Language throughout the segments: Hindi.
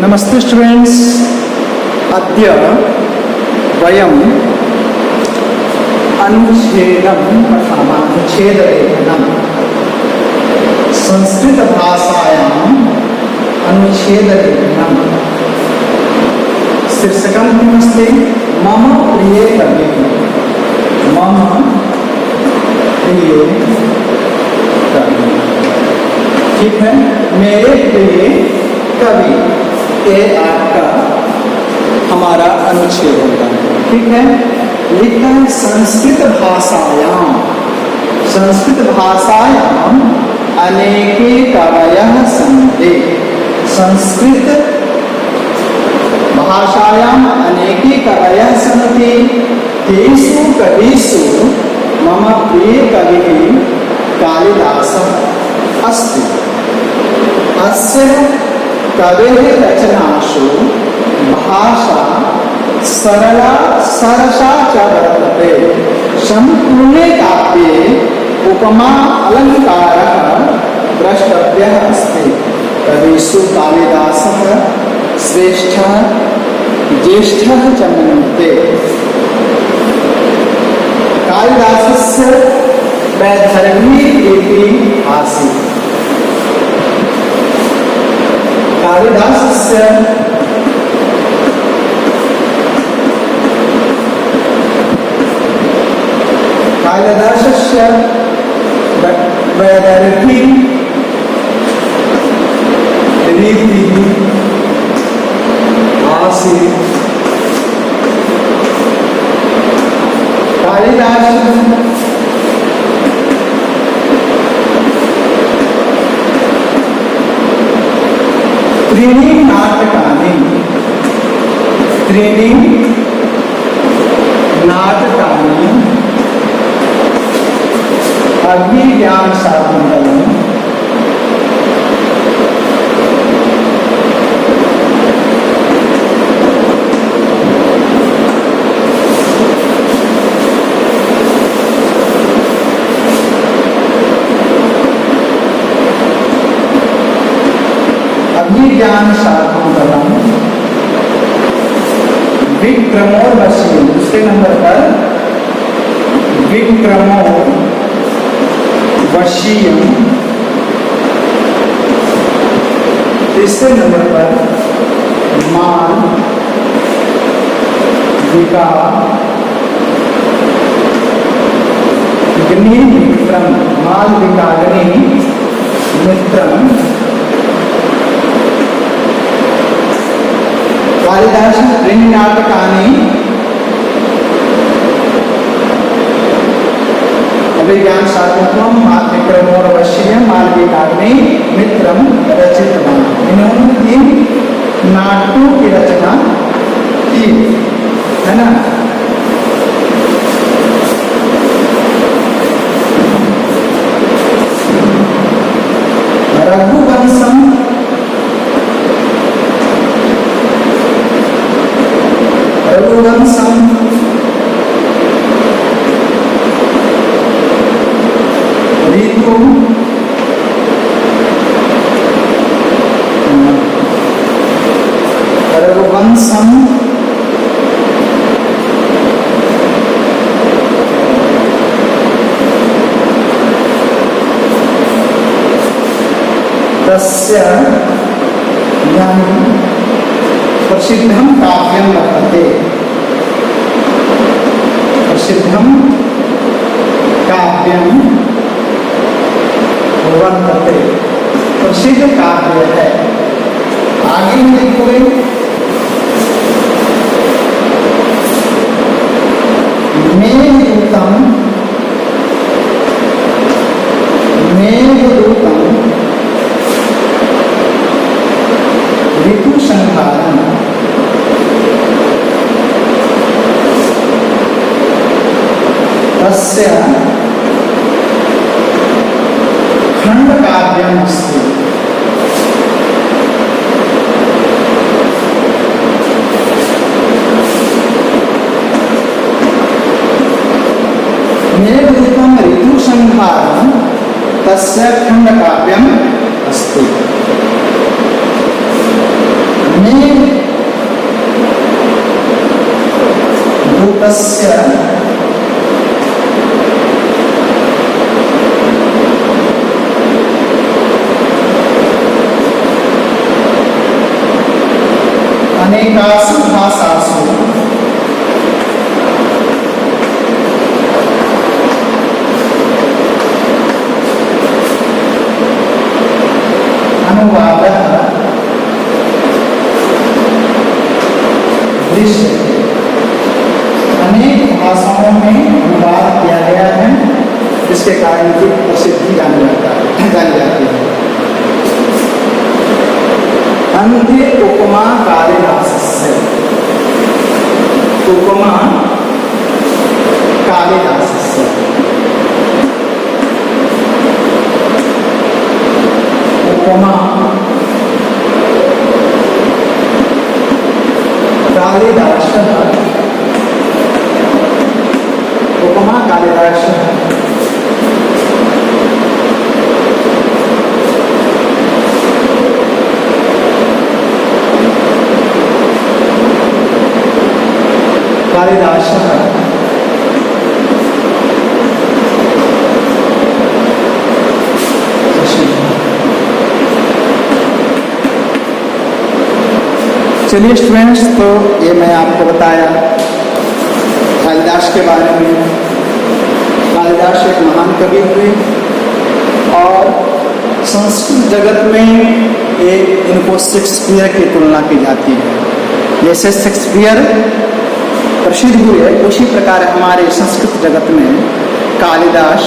नमस्ते स्टूडेंट्स, अद्य वयम् अनुच्छेदं पठामः। अनुच्छेदलेखनं संस्कृतभाषायाम् अनुच्छेदलेखनं शीर्षकं किमस्ति? मम प्रिय कविः। मम प्रिय कवि, ठीक है, मेरे प्रिय कवि। ये आपका हमारा अनुच्छेद होगा, ठीक है। लिखता है संस्कृत भाषायाम अनेके कवयः सन्ति। संस्कृत भाषायाम अनेके कवयः सन्ति। तेषु कविषु मम प्रिय कविः कालिदासः अस्ति। अस्य कवेः रचनासु भाषा सरसा च वर्तते। सम्पूर्णे काव्ये उपमा अलङ्कारः द्रष्टव्यः अस्ति। कविषु कालिदासः श्रेष्ठः ज्येष्ठः च मन्यते। कालिदासस्य वैदर्भी लिपिः आसीत्। कालिदासस्य वैदर्भी लिपिः आसीत्। कालिदासः त्रीणि नाटकानि अभिज्ञानशाकुन्तलम्, अभिज्ञानशाकुन्तलम्, विक्रमोर्वशीयम्। दूसरे नंबर पर विक्रमोर्वशीयम्। तीसरे नंबर पर मालविकाग्नि मित्रम्। कालिदासः त्रीणि नाटकानि अभिज्ञानशाकुन्तलम्, विक्रमोर्वशीयम्, मालविकाग्नि मित्रम् रचितवान्। इन्होंने 3 नाटकों की रचना की है ना। रघुवंशम ऋतु रघुवंशम तस्य प्रसिद्धं काव्यं वर्तते। प्रसिद्धं काव्यं वर्तते, प्रसिद्ध काव्य है। आगे में लिखोगे मेघदूतम ऋतुसंहारम्। तस्य खंडकाव्यम् अस्ति। मेघदूतम् ऋतुसंहारम् तस्य खंडकाव्यम् अस्ति। अनेक भूतस्य अनेकासु भाषासु अनुवादः दृश्यते। अनेक भाषाओं में अनुवाद किया गया है, जिसके कारण की प्रसिद्धि जानी जाती है। अन्ते उपमा कालिदासस्य, उपमा कालिदासस्य, उपमा कालिदासः, उपमा कालिदासः कालिदासः चलिए स्टूडेंट्स, तो ये मैं आपको बताया कालिदास के बारे में। कालिदास एक महान कवि हुए और संस्कृत जगत में इनको शेक्सपियर की तुलना की जाती है। जैसे शेक्सपियर प्रसिद्ध हुए, उसी प्रकार हमारे संस्कृत जगत में कालिदास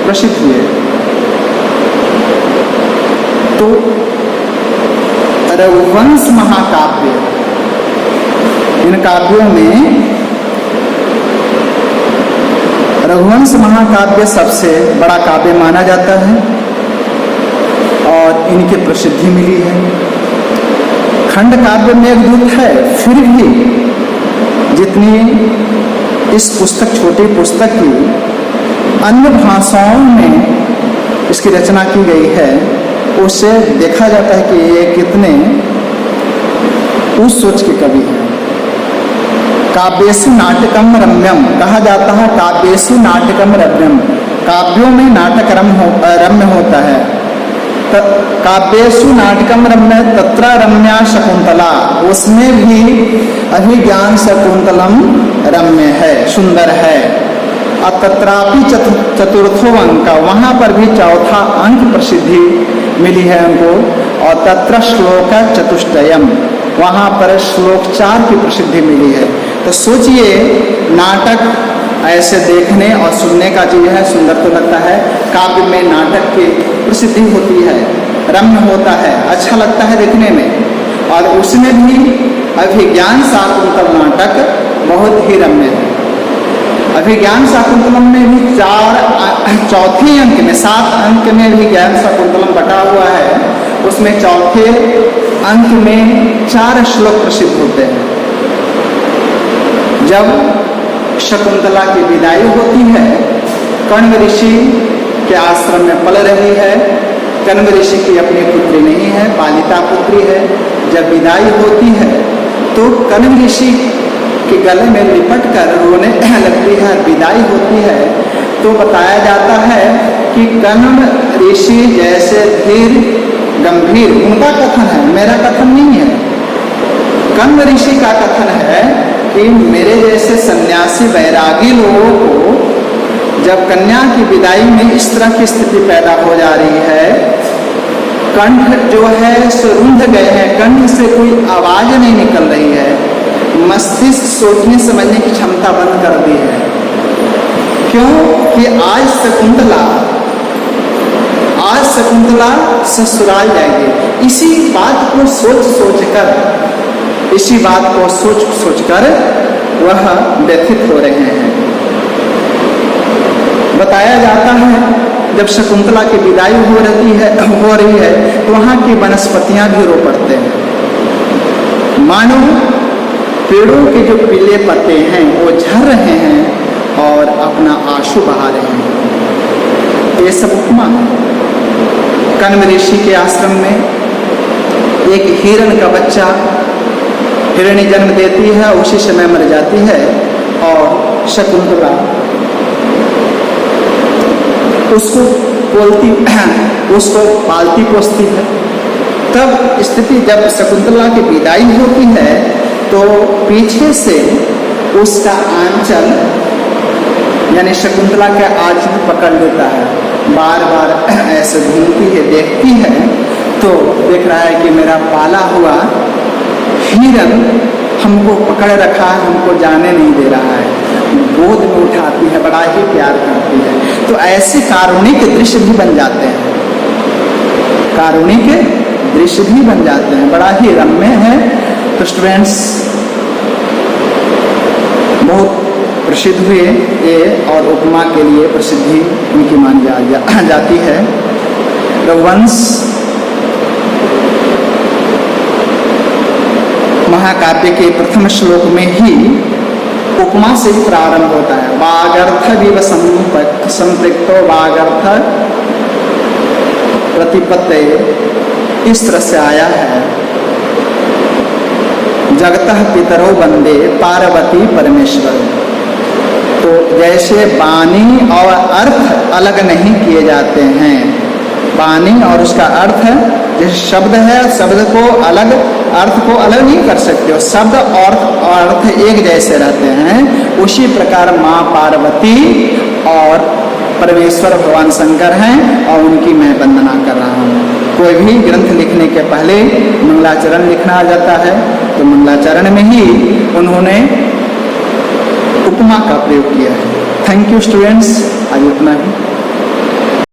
प्रसिद्ध हुए। तो रघुवंश महाकाव्य, इन काव्यों में रघुवंश महाकाव्य सबसे बड़ा काव्य माना जाता है और इनकी प्रसिद्धि मिली है। खंड काव्य मेघदूत है, फिर भी जितनी इस पुस्तक, छोटी पुस्तक की अन्य भाषाओं में इसकी रचना की गई है, उससे देखा जाता है कि ये कितने उस सोच के कवि हैं। काव्येषु नाटकम रम्यम, कहा जाता है काव्येषु नाटकम रम्यम, काव्यों में नाटक रम्य होता है। काव्येषु नाटकम रम्य तत्र रम्या शकुंतला, उसमें भी अभिज्ञान शकुंतलम रम्य है, सुंदर है। तत्रापि चतुर्थो अंक, वहां पर भी चौथा अंक प्रसिद्धि मिली है उनको। और तत्र श्लोक चतुष्टयम, वहां पर श्लोक 4 की प्रसिद्धि मिली है। तो सोचिए, नाटक ऐसे देखने और सुनने का चीज है, सुंदर तो लगता है। काव्य में नाटक की प्रसिद्धि होती है, रम्य होता है, अच्छा लगता है देखने में। और उसमें भी अभिज्ञान शाकुंतल नाटक बहुत ही रम्य है। अभिज्ञान शाकुंतलम में भी चौथे अंक में, 7 अंक में भी ज्ञान शाकुंतलम बटा हुआ है। उसमें चौथे अंक में 4 श्लोक प्रसिद्ध होते हैं। जब शकुंतला की विदाई होती है, कण्व ऋषि के आश्रम में पल रही है, कण्व ऋषि की अपनी पुत्री नहीं है, पालिता पुत्री है। जब विदाई होती है तो कण्व ऋषि के गले में लिपट कर रोने लगती है, विदाई होती है। तो बताया जाता है कि कण्व ऋषि जैसे धीर गंभीर, उनका कथन है, मेरा कथन नहीं है। कण्व ऋषि का कथन है कि मेरे जैसे सन्यासी वैरागी लोगों को जब कन्या की विदाई में इस तरह की स्थिति पैदा हो जा रही है, कंठ जो है सो रुंध गए हैं, कंठ से कोई आवाज नहीं निकल रही है, मस्तिष्क सोचने समझने की क्षमता बंद कर दी है। क्यों कि आज शकुंतला ससुराल जाएगी। इसी बात को सोच कर वह व्यथित हो रहे हैं। बताया जाता है जब शकुंतला की विदाई हो रही है तो वहां की वनस्पतियां भी रो पड़ते हैं, मानो पेड़ों के जो पीले पत्ते हैं वो झड़ रहे हैं और अपना आंसू बहा रहे हैं। ये सब उपमा है। कण्व ऋषि के आश्रम में एक हिरण का बच्चा हिरणी जन्म देती है, उसी समय मर जाती है, और शकुंतला उसको पालती पोसती है। तब स्थिति जब शकुंतला की विदाई होती है तो पीछे से उसका आंचल यानी शकुंतला का आंचल पकड़ लेता है। बार बार ऐसे घूमती है, देखती है तो देख रहा है कि मेरा पाला हुआ हिरन हमको पकड़ रखा है, हमको जाने नहीं दे रहा है। गोद में उठाती है, बड़ा ही प्यार करती है। तो ऐसे कारुणिक दृश्य भी बन जाते हैं, कारुणिक दृश्य भी बन जाते हैं, बड़ा ही रम्य है। तो स्टूडेंट्स बहुत प्रसिद्ध हुए ये, और उपमा के लिए प्रसिद्धि उनकी मानी जाती है। रघुवंश महाकाव्य के प्रथम श्लोक में ही उपमा से ही प्रारंभ होता है। वागर्थ विव संपृक्तो वागर्थ प्रतिपत्ति इस तरह से आया है। जगतः पितरो वंदे पार्वती परमेश्वर। तो जैसे वाणी और अर्थ अलग नहीं किए जाते हैं, वाणी और उसका अर्थ जैसे शब्द है, शब्द को अलग, अर्थ को अलग नहीं कर सकते हो, शब्द और अर्थ एक जैसे रहते हैं। उसी प्रकार माँ पार्वती और परमेश्वर भगवान शंकर हैं, और उनकी मैं वंदना कर रहा हूँ। कोई भी ग्रंथ लिखने के पहले मंगलाचरण लिखना आ जाता है, तो मंगलाचरण में ही उन्होंने उपमा का प्रयोग किया है। थैंक यू स्टूडेंट्स, आज इतना ही।